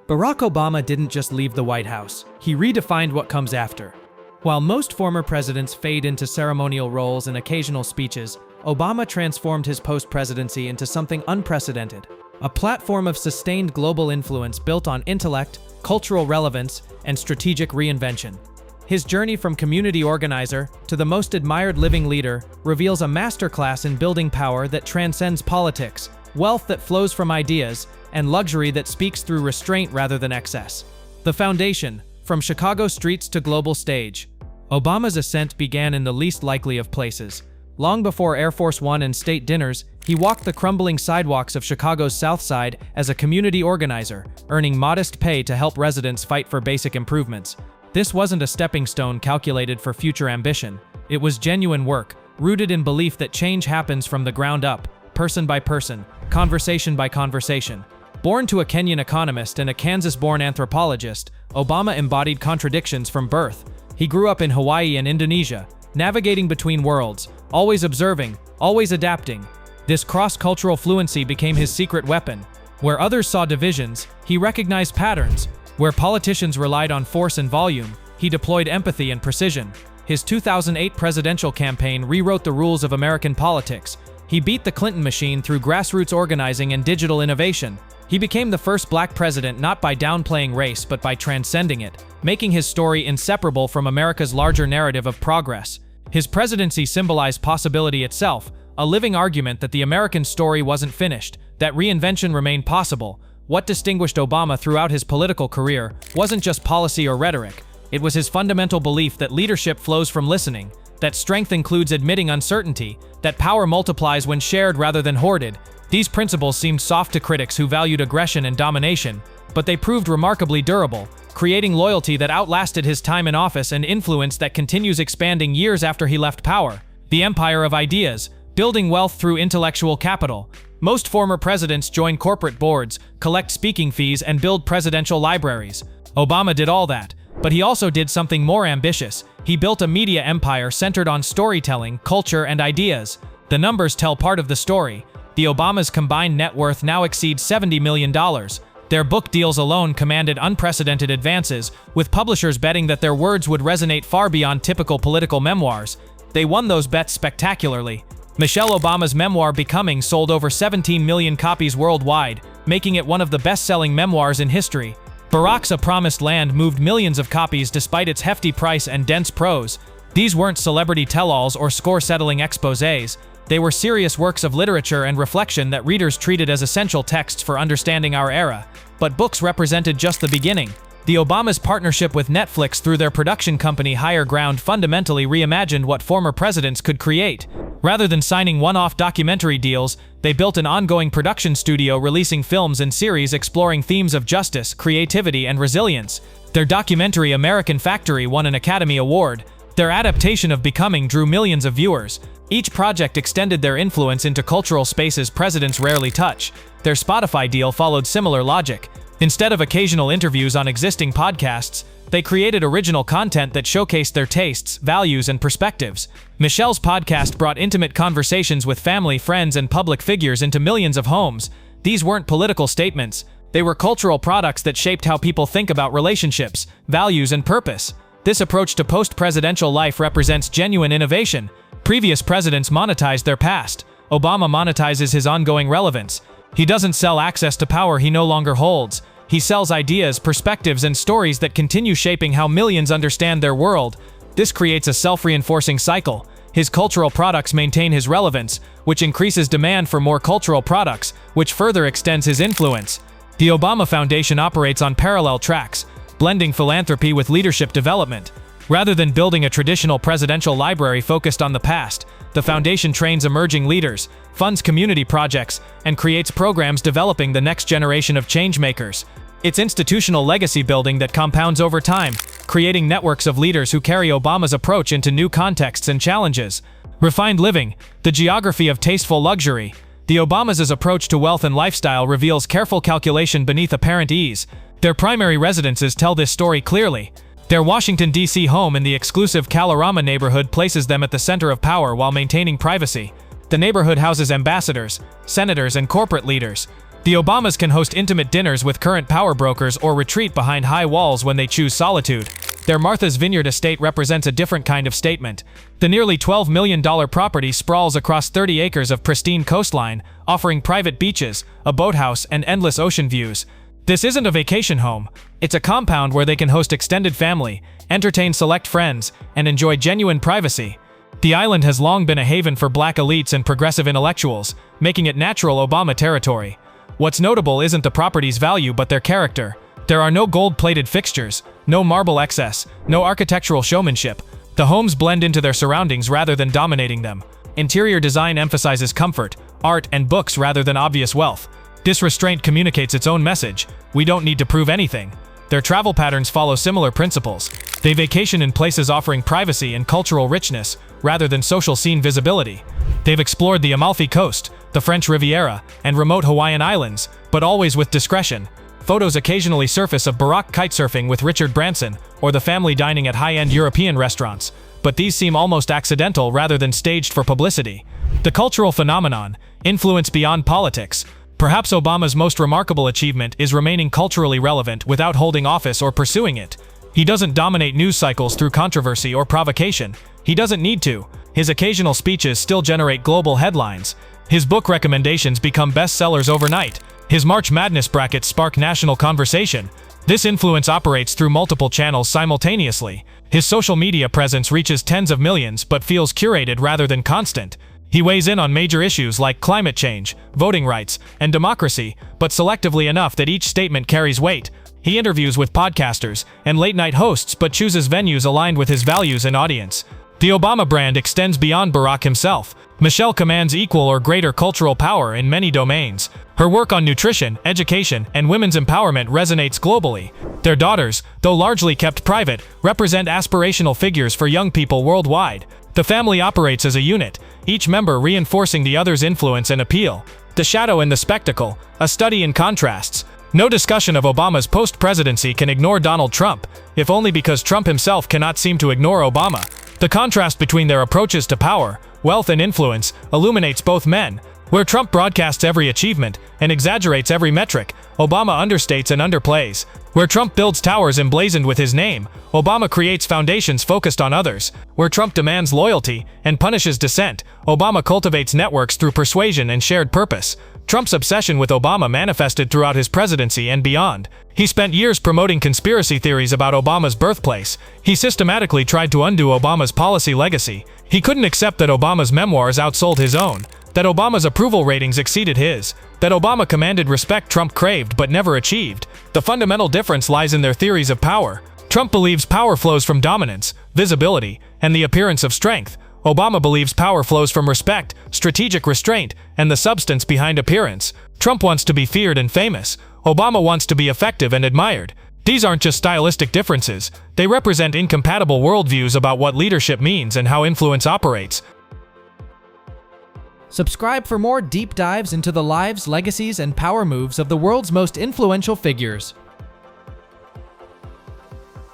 Barack Obama didn't just leave the White House, he redefined what comes after. While most former presidents fade into ceremonial roles and occasional speeches, Obama transformed his post-presidency into something unprecedented. A platform of sustained global influence built on intellect, cultural relevance, and strategic reinvention. His journey from community organizer to the most admired living leader reveals a masterclass in building power that transcends politics, wealth that flows from ideas, and luxury that speaks through restraint rather than excess. The foundation, from Chicago streets to global stage. Obama's ascent began in the least likely of places. Long before Air Force One and state dinners, he walked the crumbling sidewalks of Chicago's South Side as a community organizer, earning modest pay to help residents fight for basic improvements. This wasn't a stepping stone calculated for future ambition. It was genuine work, rooted in belief that change happens from the ground up, person by person, conversation by conversation. Born to a Kenyan economist and a Kansas-born anthropologist, Obama embodied contradictions from birth. He grew up in Hawaii and Indonesia, navigating between worlds, always observing, always adapting. This cross-cultural fluency became his secret weapon. Where others saw divisions, he recognized patterns. Where politicians relied on force and volume, he deployed empathy and precision. His 2008 presidential campaign rewrote the rules of American politics. He beat the Clinton machine through grassroots organizing and digital innovation. He became the first black president not by downplaying race but by transcending it, making his story inseparable from America's larger narrative of progress. His presidency symbolized possibility itself, a living argument that the American story wasn't finished, that reinvention remained possible. What distinguished Obama throughout his political career wasn't just policy or rhetoric. It was his fundamental belief that leadership flows from listening, that strength includes admitting uncertainty, that power multiplies when shared rather than hoarded. These principles seemed soft to critics who valued aggression and domination, but they proved remarkably durable, creating loyalty that outlasted his time in office and influence that continues expanding years after he left power. The empire of ideas, building wealth through intellectual capital. Most former presidents join corporate boards, collect speaking fees, and build presidential libraries. Obama did all that, but he also did something more ambitious. He built a media empire centered on storytelling, culture, and ideas. The numbers tell part of the story. The Obamas' combined net worth now exceeds $70 million. Their book deals alone commanded unprecedented advances, with publishers betting that their words would resonate far beyond typical political memoirs. They won those bets spectacularly. Michelle Obama's memoir Becoming sold over 17 million copies worldwide, making it one of the best-selling memoirs in history. Barack's A Promised Land moved millions of copies despite its hefty price and dense prose. These weren't celebrity tell-alls or score-settling exposés. They were serious works of literature and reflection that readers treated as essential texts for understanding our era. But books represented just the beginning. The Obamas' partnership with Netflix through their production company Higher Ground fundamentally reimagined what former presidents could create. Rather than signing one-off documentary deals, they built an ongoing production studio releasing films and series exploring themes of justice, creativity, and resilience. Their documentary American Factory won an Academy Award. Their adaptation of Becoming drew millions of viewers. Each project extended their influence into cultural spaces presidents rarely touch. Their Spotify deal followed similar logic. Instead of occasional interviews on existing podcasts, they created original content that showcased their tastes, values, and perspectives. Michelle's podcast brought intimate conversations with family, friends, and public figures into millions of homes. These weren't political statements. They were cultural products that shaped how people think about relationships, values, and purpose. This approach to post-presidential life represents genuine innovation. Previous presidents monetized their past. Obama monetizes his ongoing relevance. He doesn't sell access to power he no longer holds. He sells ideas, perspectives, and stories that continue shaping how millions understand their world. This creates a self-reinforcing cycle. His cultural products maintain his relevance, which increases demand for more cultural products, which further extends his influence. The Obama Foundation operates on parallel tracks, blending philanthropy with leadership development. Rather than building a traditional presidential library focused on the past, the foundation trains emerging leaders, funds community projects, and creates programs developing the next generation of changemakers. It's institutional legacy building that compounds over time, creating networks of leaders who carry Obama's approach into new contexts and challenges. Refined living, the geography of tasteful luxury. The Obamas' approach to wealth and lifestyle reveals careful calculation beneath apparent ease. Their primary residences tell this story clearly. Their Washington, D.C. home in the exclusive Kalorama neighborhood places them at the center of power while maintaining privacy. The neighborhood houses ambassadors, senators, and corporate leaders. The Obamas can host intimate dinners with current power brokers or retreat behind high walls when they choose solitude. Their Martha's Vineyard estate represents a different kind of statement. The nearly $12 million property sprawls across 30 acres of pristine coastline, offering private beaches, a boathouse, and endless ocean views. This isn't a vacation home. It's a compound where they can host extended family, entertain select friends, and enjoy genuine privacy. The island has long been a haven for black elites and progressive intellectuals, making it natural Obama territory. What's notable isn't the property's value but their character. There are no gold-plated fixtures, no marble excess, no architectural showmanship. The homes blend into their surroundings rather than dominating them. Interior design emphasizes comfort, art, and books rather than obvious wealth. This restraint communicates its own message: we don't need to prove anything. Their travel patterns follow similar principles. They vacation in places offering privacy and cultural richness, rather than social scene visibility. They've explored the Amalfi Coast, the French Riviera, and remote Hawaiian islands, but always with discretion. Photos occasionally surface of Barack kitesurfing with Richard Branson, or the family dining at high-end European restaurants, but these seem almost accidental rather than staged for publicity. The cultural phenomenon, influence beyond politics. Perhaps Obama's most remarkable achievement is remaining culturally relevant without holding office or pursuing it. He doesn't dominate news cycles through controversy or provocation. He doesn't need to. His occasional speeches still generate global headlines. His book recommendations become bestsellers overnight. His March Madness brackets spark national conversation. This influence operates through multiple channels simultaneously. His social media presence reaches tens of millions but feels curated rather than constant. He weighs in on major issues like climate change, voting rights, and democracy, but selectively enough that each statement carries weight. He interviews with podcasters and late-night hosts but chooses venues aligned with his values and audience. The Obama brand extends beyond Barack himself. Michelle commands equal or greater cultural power in many domains. Her work on nutrition, education, and women's empowerment resonates globally. Their daughters, though largely kept private, represent aspirational figures for young people worldwide. The family operates as a unit, each member reinforcing the other's influence and appeal. The shadow and the spectacle, a study in contrasts. No discussion of Obama's post-presidency can ignore Donald Trump, if only because Trump himself cannot seem to ignore Obama. The contrast between their approaches to power, wealth, and influence illuminates both men. Where Trump broadcasts every achievement and exaggerates every metric, Obama understates and underplays. Where Trump builds towers emblazoned with his name, Obama creates foundations focused on others. Where Trump demands loyalty and punishes dissent, Obama cultivates networks through persuasion and shared purpose. Trump's obsession with Obama manifested throughout his presidency and beyond. He spent years promoting conspiracy theories about Obama's birthplace. He systematically tried to undo Obama's policy legacy. He couldn't accept that Obama's memoirs outsold his own, that Obama's approval ratings exceeded his, that Obama commanded respect Trump craved but never achieved. The fundamental difference lies in their theories of power. Trump believes power flows from dominance, visibility, and the appearance of strength. Obama believes power flows from respect, strategic restraint, and the substance behind appearance. Trump wants to be feared and famous. Obama wants to be effective and admired. These aren't just stylistic differences. They represent incompatible worldviews about what leadership means and how influence operates. Subscribe for more deep dives into the lives, legacies, and power moves of the world's most influential figures.